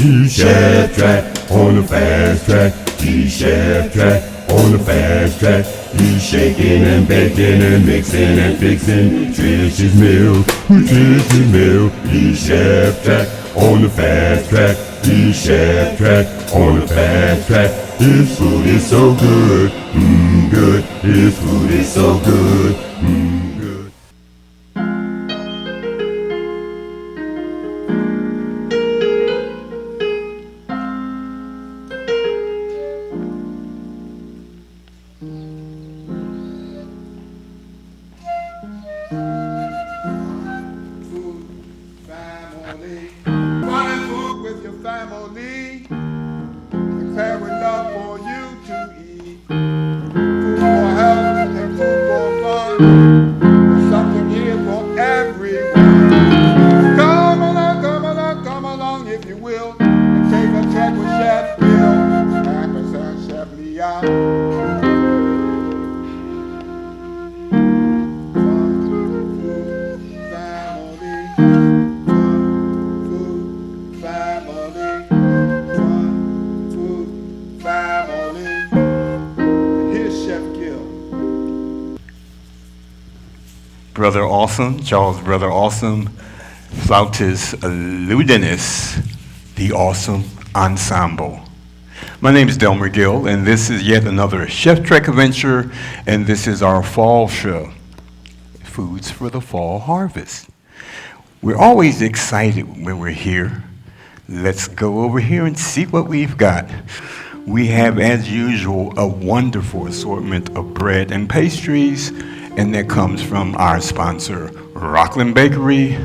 He's chef track on the fast track. He's chef track on the fast track. He's shaking and baking and mixing and fixing nutritious meal, nutritious meal. He's chef track on the fast track. He's chef track on the fast track. His food is so good, good. His food is so good, good. Family, prepare with love for you to eat. Food for health and food for fun. There's something here for everyone. Come along if you will, and take a trek with Chef Gill, and Chef Leon. Brother Awesome, Charles Brother Awesome, Flautus Ludenus, the Awesome Ensemble. My name is Delmer Gill, and this is yet another Chef Trek adventure, and this is our fall show, Foods for the Fall Harvest. We're always excited when we're here. Let's go over here and see what we've got. We have, as usual, a wonderful assortment of bread and pastries, and that comes from our sponsor, Rockland Bakery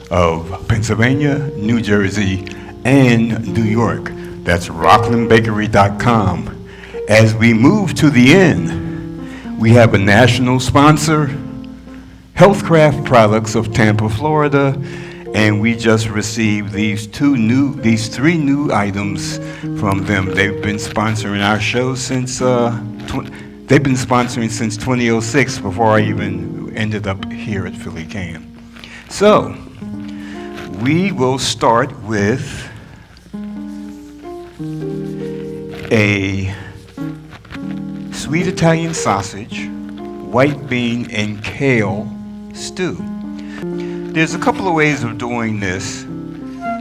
of Pennsylvania, New Jersey, and New York. That's rocklandbakery.com. As we move to the end, we have a national sponsor, Healthcraft Products of Tampa, Florida, and we just received these three new items from them. They've been sponsoring our show since They've been sponsoring since 2006, before I even ended up here at Philly Can. So, we will start with a sweet Italian sausage, white bean, and kale stew. There's a couple of ways of doing this.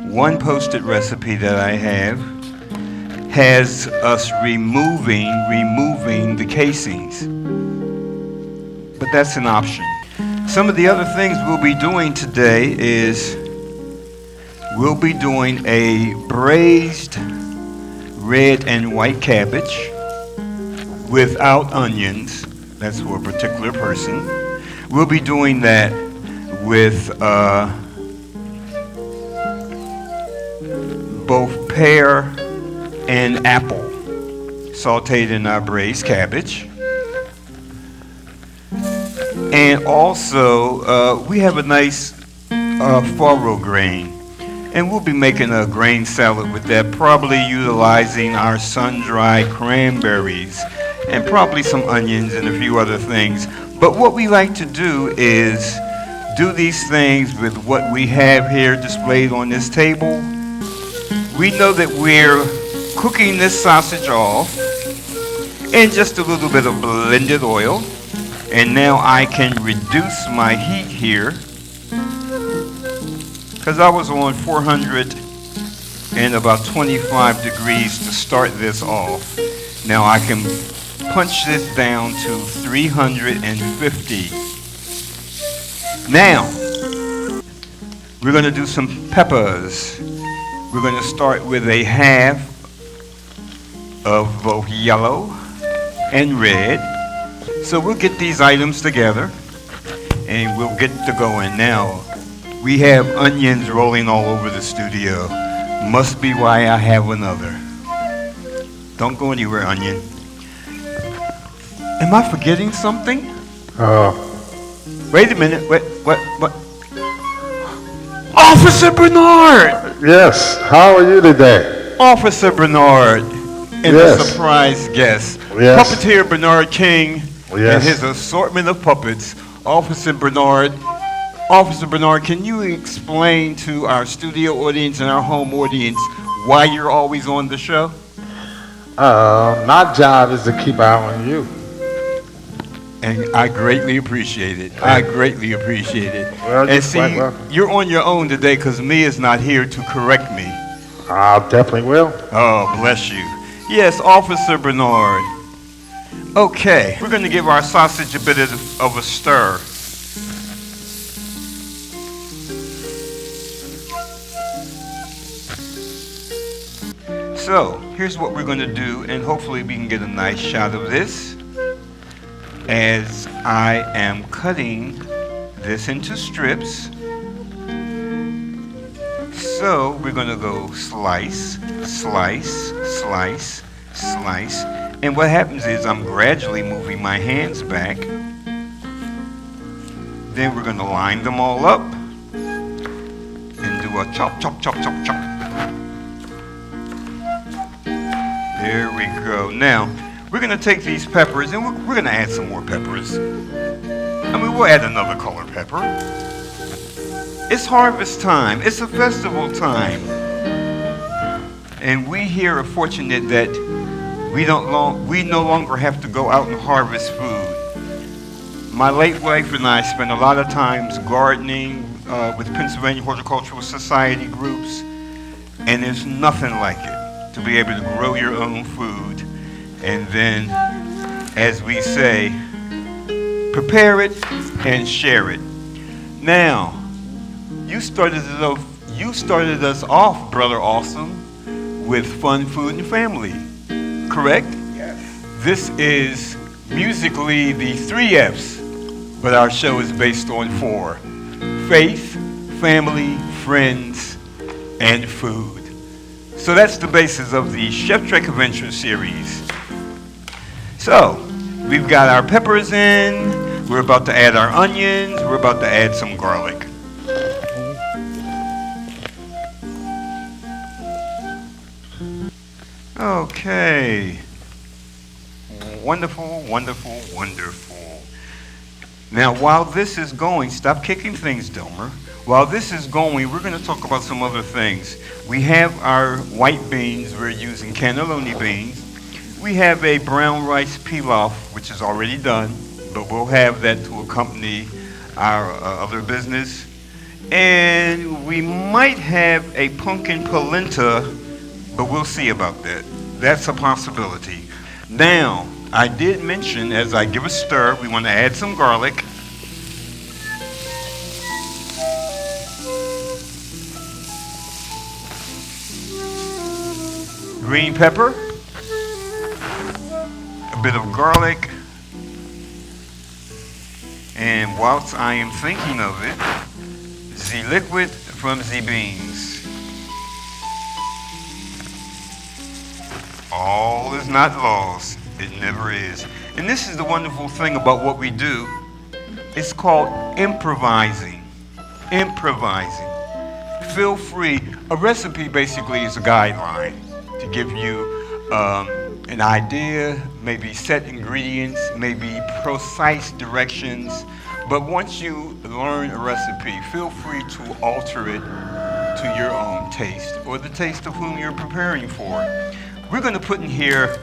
One posted recipe that I have has us removing the casings, but that's an option. Some of the other things we'll be doing today is we'll be doing a braised red and white cabbage without onions. That's for a particular person. We'll be doing that with both pear and apple sauteed in our braised cabbage. And also, we have a nice farro grain, and we'll be making a grain salad with that, probably utilizing our sun-dried cranberries and probably some onions and a few other things. But what we like to do is do these things with what we have here displayed on this table. We know that we're cooking this sausage off in just a little bit of blended oil, and now I can reduce my heat here because I was on 400 and about 25 degrees to start this off. Now I can punch this down to 350. Now we're going to do some peppers. We're going to start with a half of both yellow and red. So we'll get these items together and we'll get to going. Now, we have onions rolling all over the studio. Must be why I have another. Don't go anywhere, onion. Am I forgetting something? Wait a minute. What? Officer Bernard! Yes, how are you today? Officer Bernard and Yes. a surprise guest. Yes. Puppeteer Bernard King and Yes. his assortment of puppets. Officer Bernard, can you explain to our studio audience and our home audience why you're always on the show? My job is to keep an eye on you. And I greatly appreciate it. I greatly appreciate it. Well, And you're quite see, welcome. you're on your own today because Mia's not here to correct me. I definitely will. Oh, bless you. Yes, Officer Bernard. Okay, we're going to give our sausage a bit of a stir. So, here's what we're going to do, and hopefully we can get a nice shot of this as I am cutting this into strips. So, we're going to go slice, slice, slice, slice. And what happens is I'm gradually moving my hands back. Then we're going to line them all up and do a chop, chop, chop, chop, chop. There we go. Now, we're going to take these peppers and we're going to add some more peppers. I mean, we'll add another color pepper. It's harvest time. It's a festival time. And we here are fortunate that we no longer have to go out and harvest food. My late wife and I spent a lot of times gardening with Pennsylvania Horticultural Society groups, and there's nothing like it to be able to grow your own food and then, as we say, prepare it and share it. Now, you started us off, Brother Awesome, with fun, food, and family. Correct? Yes. This is musically the 3 F's, but our show is based on 4. Faith, family, friends, and food. So that's the basis of the Chef Trek Adventure series. So, we've got our peppers in, we're about to add our onions, we're about to add some garlic. Okay. Wonderful, wonderful, wonderful. Now, while this is going, stop kicking things, Delmer. While this is going, we're going to talk about some other things. We have our white beans. We're using cannelloni beans. We have a brown rice pilaf, which is already done, but we'll have that to accompany our other business. And we might have a pumpkin polenta, but we'll see about that. That's a possibility. Now, I did mention as I give a stir, we want to add some garlic. Green pepper. A bit of garlic. And whilst I am thinking of it, the liquid from the beans. All is not lost. It never is. And this is the wonderful thing about what we do. It's called improvising. Improvising. Feel free. A recipe basically is a guideline to give you an idea, maybe set ingredients, maybe precise directions. But once you learn a recipe, feel free to alter it to your own taste or the taste of whom you're preparing for. We're going to put in here,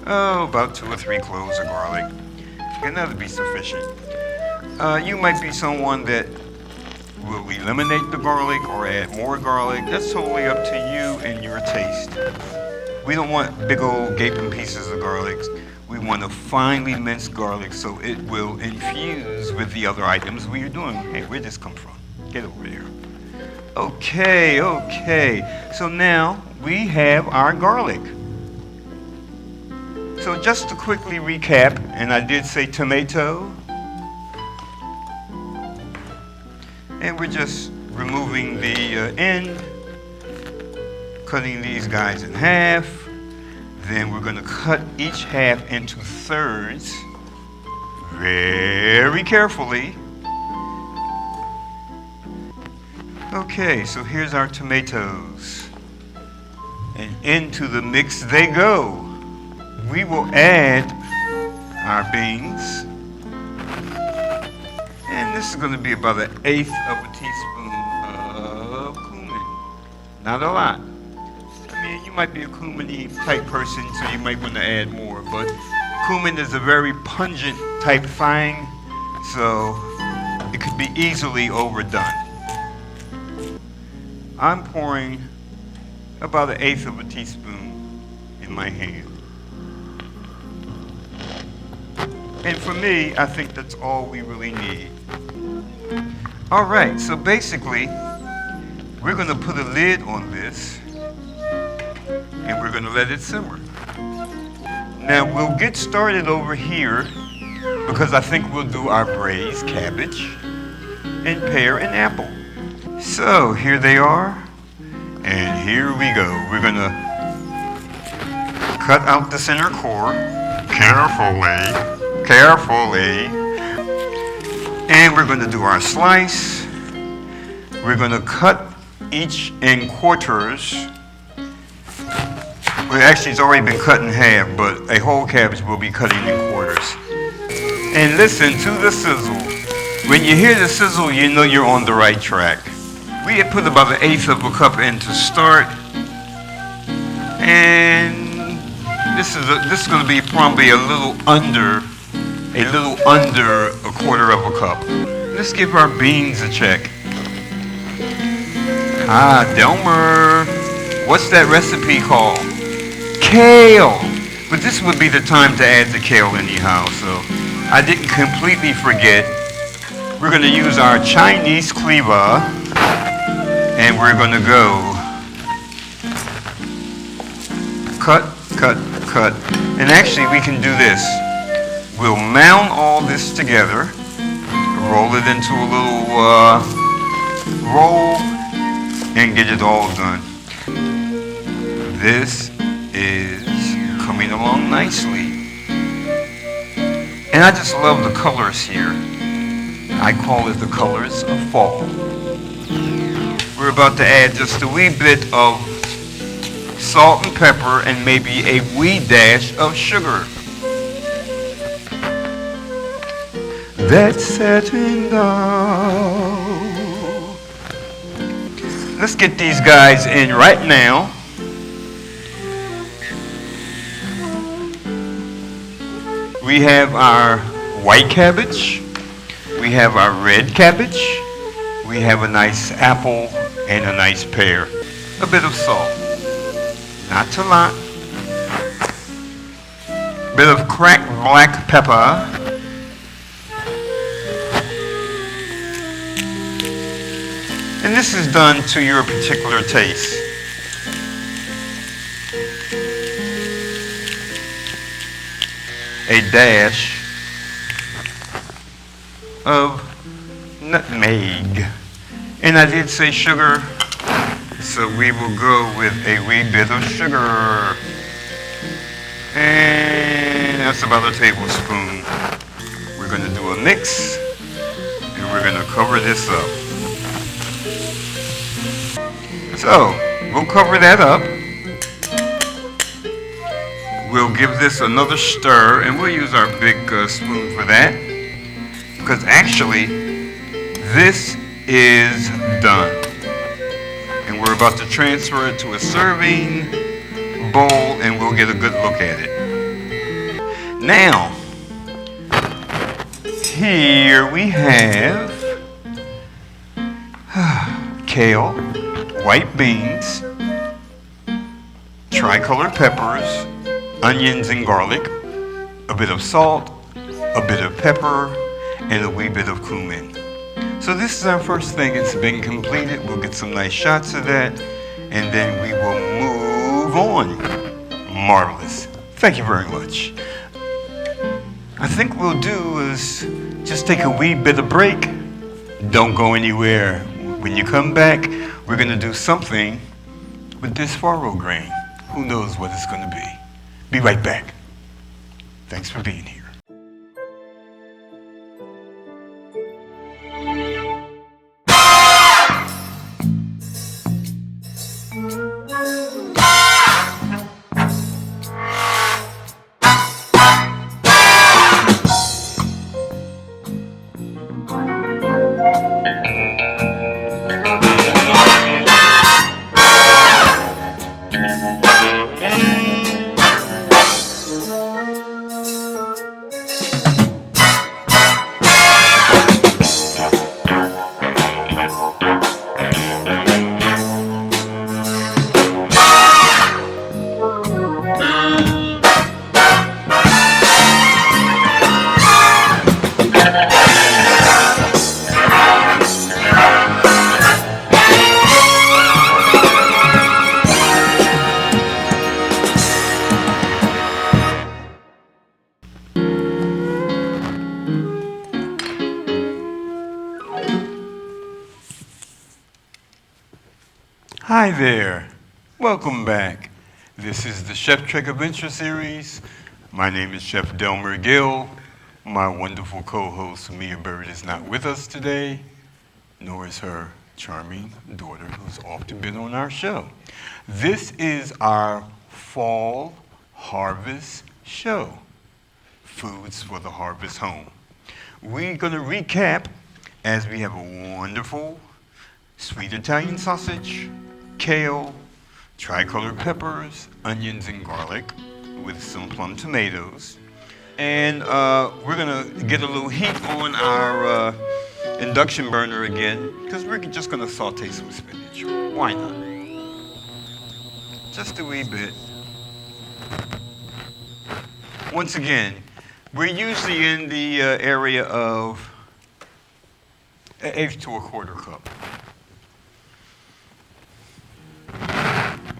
about 2 or 3 cloves of garlic. And that'll be sufficient. You might be someone that will eliminate the garlic or add more garlic. That's totally up to you and your taste. We don't want big old gaping pieces of garlic. We want a finely minced garlic so it will infuse with the other items we are doing. Hey, where'd this come from? Get over there. Okay. So now we have our garlic. So just to quickly recap, and I did say tomato. And we're just removing the end, cutting these guys in half. Then we're going to cut each half into thirds very carefully. Okay, so here's our tomatoes. And into the mix they go. We will add our beans. And this is going to be about 1/8 of a teaspoon of cumin. Not a lot. you might be a cumin-y type person, so you might want to add more. But cumin is a very pungent type thing, so it could be easily overdone. I'm pouring about 1/8 of a teaspoon in my hand. And for me, I think that's all we really need. All right, so basically, we're gonna put a lid on this and we're gonna let it simmer. Now we'll get started over here because I think we'll do our braised cabbage and pear and apple. So here they are, and here we go. We're gonna cut out the center core carefully, and we're gonna do our slice. We're gonna cut each in quarters. Well, actually, it's already been cut in half, but a whole cabbage will be cutting in quarters. And listen to the sizzle. When you hear the sizzle, you know you're on the right track. We had put about 1/8 of a cup in to start, and this is going to be probably a little under a quarter of a cup. Let's give our beans a check. Delmer, what's that recipe called? Kale. But this would be the time to add the kale anyhow, so I didn't completely forget. We're going to use our Chinese cleaver, and we're going to go cut. And actually, we can do this. We'll mound all this together, roll it into a little roll, and get it all done. This is coming along nicely. And I just love the colors here. I call it the colors of fall. We're about to add just a wee bit of salt and pepper and maybe a wee dash of sugar. That's setting down. Let's get these guys in right now. We have our white cabbage. We have our red cabbage. We have a nice apple and a nice pear. A bit of salt. Not too lot. Bit of cracked black pepper. And this is done to your particular taste. A dash of nutmeg. And I did say sugar, so we will go with a wee bit of sugar. And that's about a tablespoon. We're going to do a mix, and we're going to cover this up. So, we'll cover that up. We'll give this another stir, and we'll use our big spoon for that. Because actually, this is done. And we're about to transfer it to a serving bowl, and we'll get a good look at it. Now, here we have kale, white beans, tricolored peppers, onions and garlic, a bit of salt, a bit of pepper, and a wee bit of cumin. So this is our first thing. It's been completed. We'll get some nice shots of that, and then we will move on. Marvelous. Thank you very much. I think we'll do is just take a wee bit of break. Don't go anywhere. When you come back, we're going to do something with this farro grain. Who knows what it's going to be. Be right back. Thanks for being here. Hi there. Welcome back. This is the Chef Trek Adventure Series. My name is Chef Delmer Gill. My wonderful co-host, Mia Bird, is not with us today, nor is her charming daughter, who's often been on our show. This is our fall harvest show, Foods for the Harvest Home. We're going to recap as we have a wonderful sweet Italian sausage, kale, tricolored peppers, onions, and garlic with some plum tomatoes. And we're going to get a little heat on our induction burner again because we're just going to saute some spinach. Why not? Just a wee bit. Once again, we're usually in the area of an eighth to a quarter cup.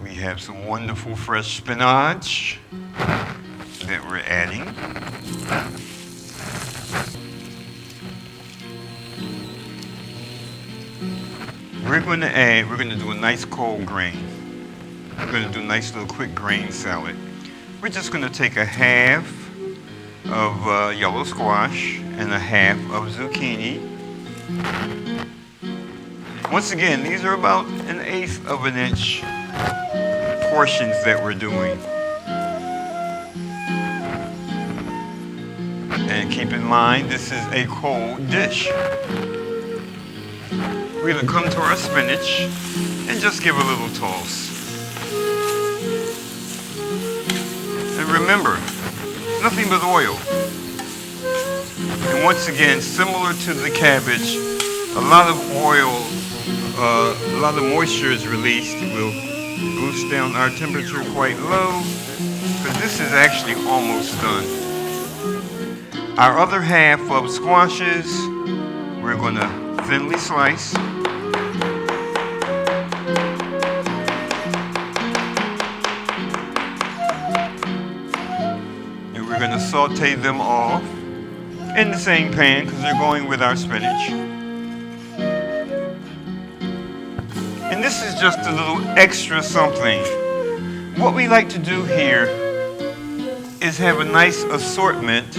We have some wonderful fresh spinach that we're adding. We're going to do a nice cold grain. We're going to do a nice little quick grain salad. We're just going to take a half of yellow squash and a half of zucchini. Once again, these are about an eighth of an inch portions that we're doing. And keep in mind, this is a cold dish. We're going to come to our spinach and just give a little toss. And remember, nothing but oil. And once again, similar to the cabbage, a lot of oil, a lot of moisture is released. It will boost down our temperature quite low, because this is actually almost done. Our other half of squashes, we're going to thinly slice. And we're going to saute them off in the same pan because they're going with our spinach. And this is just a little extra something. What we like to do here is have a nice assortment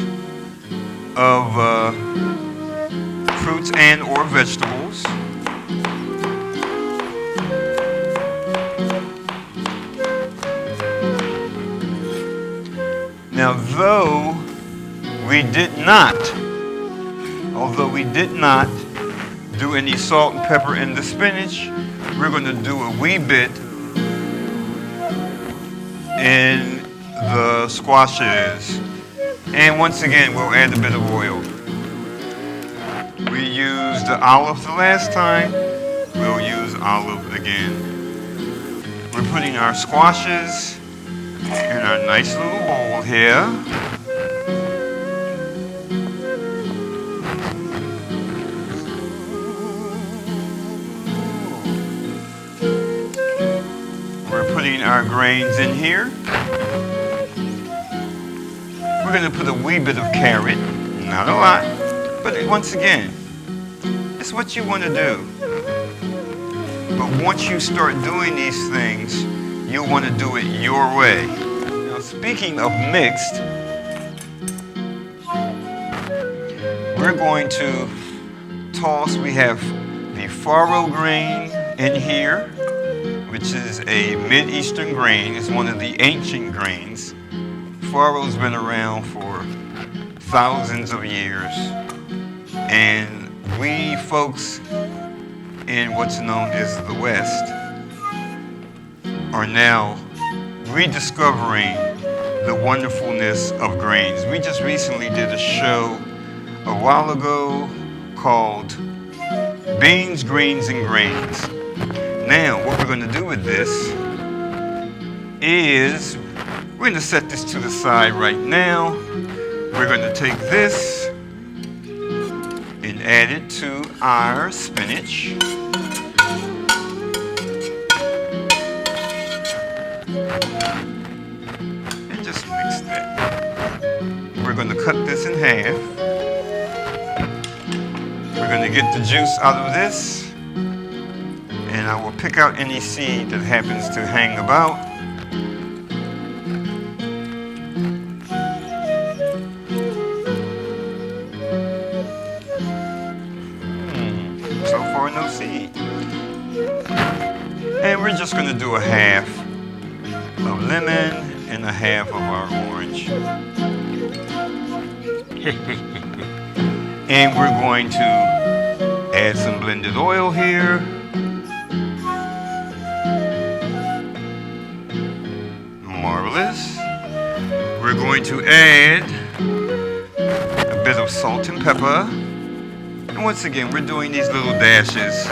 of fruits and or vegetables. Now, although we did not do any salt and pepper in the spinach, we're going to do a wee bit in the squashes. And once again, we'll add a bit of oil. We used the olive the last time. We'll use olive again. We're putting our squashes in our nice little bowl here. We're putting our grains in here. We're going to put a wee bit of carrot, not a lot, but once again, it's what you want to do. But once you start doing these things, you'll want to do it your way. Now, speaking of mixed, we're going to toss, we have the farro grain in here, which is a Mid-Eastern grain. It's one of the ancient grains. Farro's been around for thousands of years, and we folks in what's known as the West are now rediscovering the wonderfulness of grains. We just recently did a show a while ago called Beans, Greens, and Grains. Now, what we're going to do with this is we're going to set this to the side right now. We're going to take this and add it to our spinach. And just mix that. We're going to cut this in half. We're going to get the juice out of this And I will pick out any seed that happens to hang about. So far, no seed. And we're just going to do a half of lemon and a half of our orange. And we're going to add some blended oil here. Marvelous. We're going to add a bit of salt and pepper. And once again, we're doing these little dashes.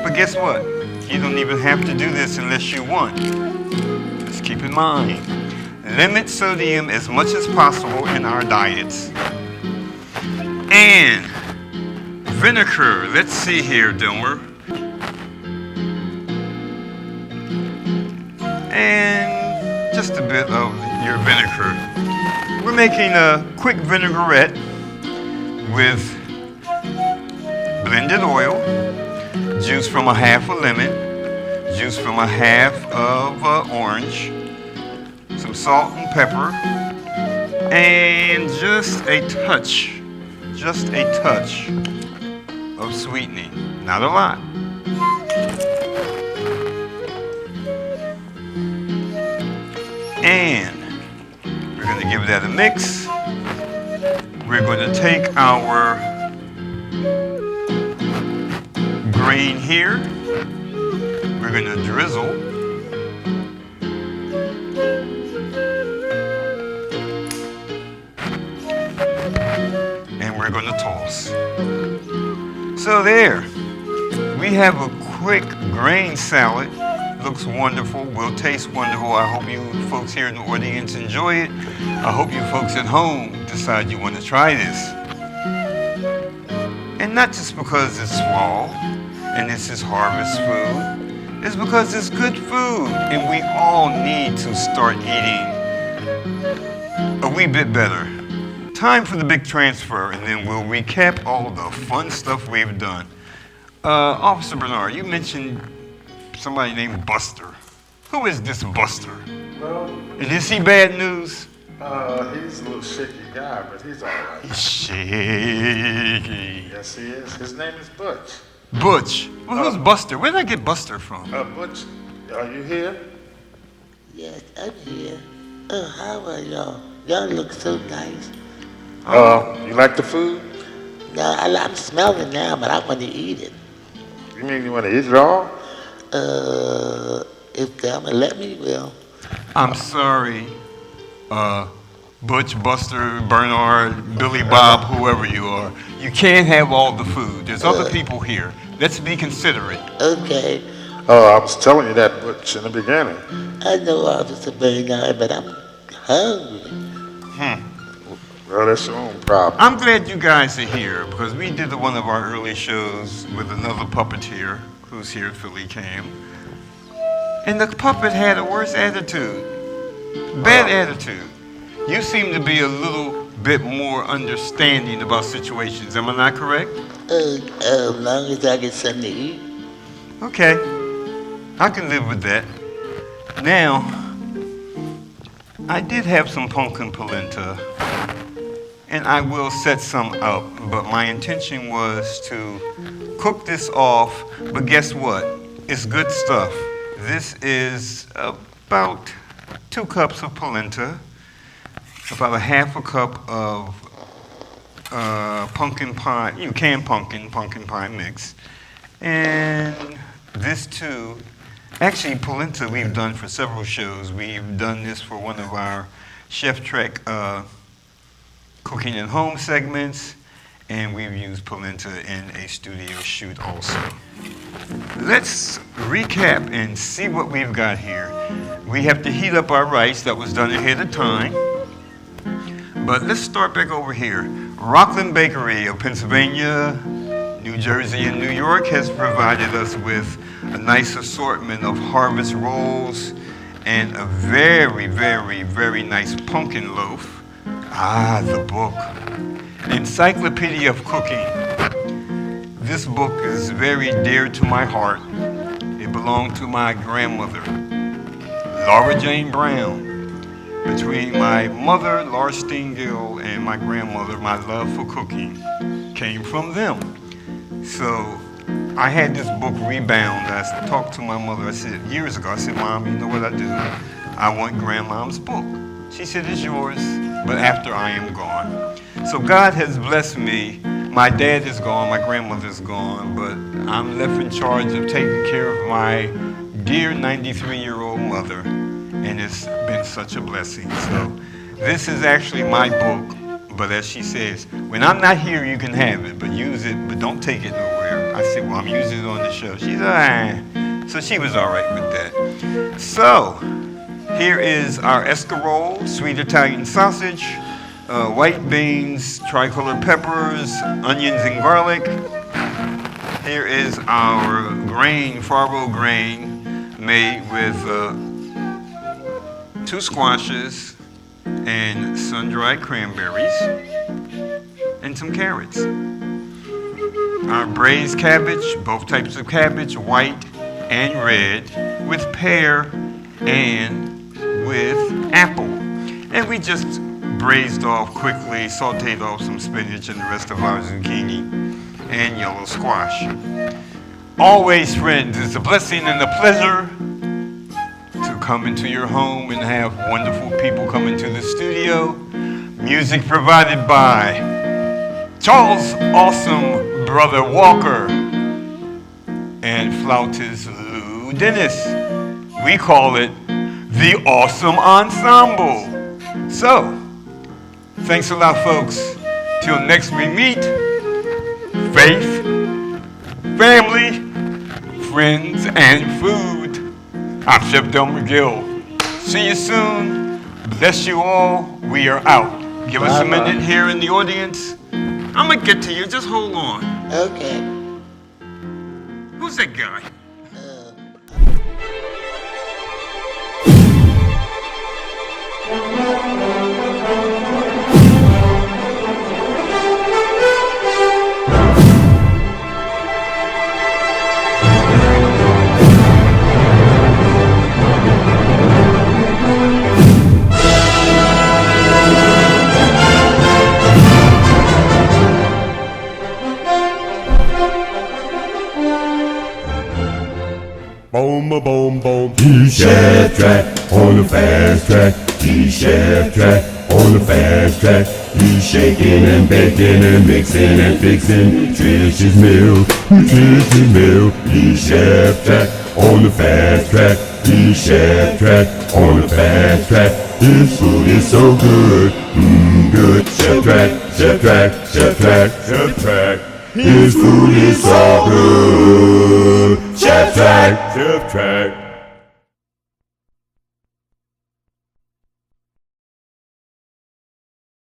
But guess what? You don't even have to do this unless you want. Just keep in mind, limit sodium as much as possible in our diets. And vinegar. Let's see here, Delmer. And just a bit of your vinegar. We're making a quick vinaigrette with blended oil, juice from a half a lemon, juice from a half of orange, some salt and pepper, and just a touch of sweetening. Not a lot. And we're going to give that a mix. We're going to take our grain here. We're going to drizzle. And we're going to toss. So there, we have a quick grain salad. Looks wonderful, will taste wonderful. I hope you folks here in the audience enjoy it. I hope you folks at home decide you want to try this. And not just because it's fall and this is harvest food. It's because it's good food and we all need to start eating a wee bit better. Time for the big transfer, and then we'll recap all the fun stuff we've done. Officer Bernard, you mentioned somebody named Buster. Who is this Buster? Well, Is he bad news? he's a little shaky guy, but he's all right. He's shaky. Yes, he is. His name is Butch. Butch. Well, who's Buster? Where did I get Buster from? Butch, are you here? Yes, I'm here. Oh, how are y'all? Y'all look so nice. You like the food? No, I'm smelling now, but I want to eat it. You mean you want to eat it all? If Delmer let me, will. I'm sorry, Butch, Buster, Bernard, Billy Bob, whoever you are. You can't have all the food. There's other people here. Let's be considerate. Okay. Oh, I was telling you that, Butch, in the beginning. I know Officer Bernard, but I'm hungry. Well, that's your own problem. I'm glad you guys are here because we did one of our early shows with another puppeteer who's here, Philly Cam. And the puppet had a worse attitude. Bad attitude. You seem to be a little bit more understanding about situations. Am I not correct? As long as I get something to eat. Okay. I can live with that. Now, I did have some pumpkin polenta, and I will set some up, but my intention was to cook this off, but guess what? It's good stuff. This is about 2 cups of polenta, about a half a cup of pumpkin pie, canned pumpkin pie mix, and this too. Actually, polenta we've done for several shows. We've done this for one of our Chef Trek cooking at home segments, and we've used polenta in a studio shoot also. Let's recap and see what we've got here. We have to heat up our rice that was done ahead of time. But let's start back over here. Rockland Bakery of Pennsylvania, New Jersey, and New York has provided us with a nice assortment of harvest rolls and a very, very, very nice pumpkin loaf. Ah, the book. Encyclopedia of Cooking. this book is very dear to my heart. It belonged to my grandmother, Laura Jane Brown. Between my mother, Laura Gill, and my grandmother, my love for cooking came from them. So I had this book rebound. I talked to my mother, I said, years ago, I said, Mom, you know what I do? I want Grandmom's book. She said, it's yours, but after I am gone. So God has blessed me. My dad is gone, my grandmother's gone, but I'm left in charge of taking care of my dear 93-year-old mother, and it's been such a blessing. So this is actually my book, but as she says, when I'm not here, you can have it, but use it, but don't take it nowhere. I said, well, I'm using it on the show. She said, So she was all right with that. So here is our escarole, sweet Italian sausage, white beans, tricolor peppers, onions and garlic. Here is our grain, faro grain, made with 2 squashes and sun-dried cranberries and some carrots. Our braised cabbage, both types of cabbage, white and red, with pear and with apple. And we just braised off quickly, sauteed off some spinach and the rest of our zucchini and yellow squash. Always, friends, it's a blessing and a pleasure to come into your home and have wonderful people come into the studio. Music provided by Charles' awesome brother Walker and flautist Lou Dennis. We call it the Awesome Ensemble. So, thanks a lot, folks. Till next we meet, faith, family, friends, and food. I'm Chef Delmer Gill. See you soon. Bless you all. We are out. Give us a minute here in the audience. I'm going to get to you. Just hold on. Okay. Who's that guy? Boom, ba boom, boom. He's Chef Track on the fast track. He's Chef Track on the fast track. He's shaking and baking and mixing and fixing nutritious meal, nutritious meal. He's Chef Track on the fast track. He's Chef Track on the fast track. His food is so good, good. Chef Track, Chef Track, Chef Track, Chef Track. His food is so good. Chef Track, Chef Track.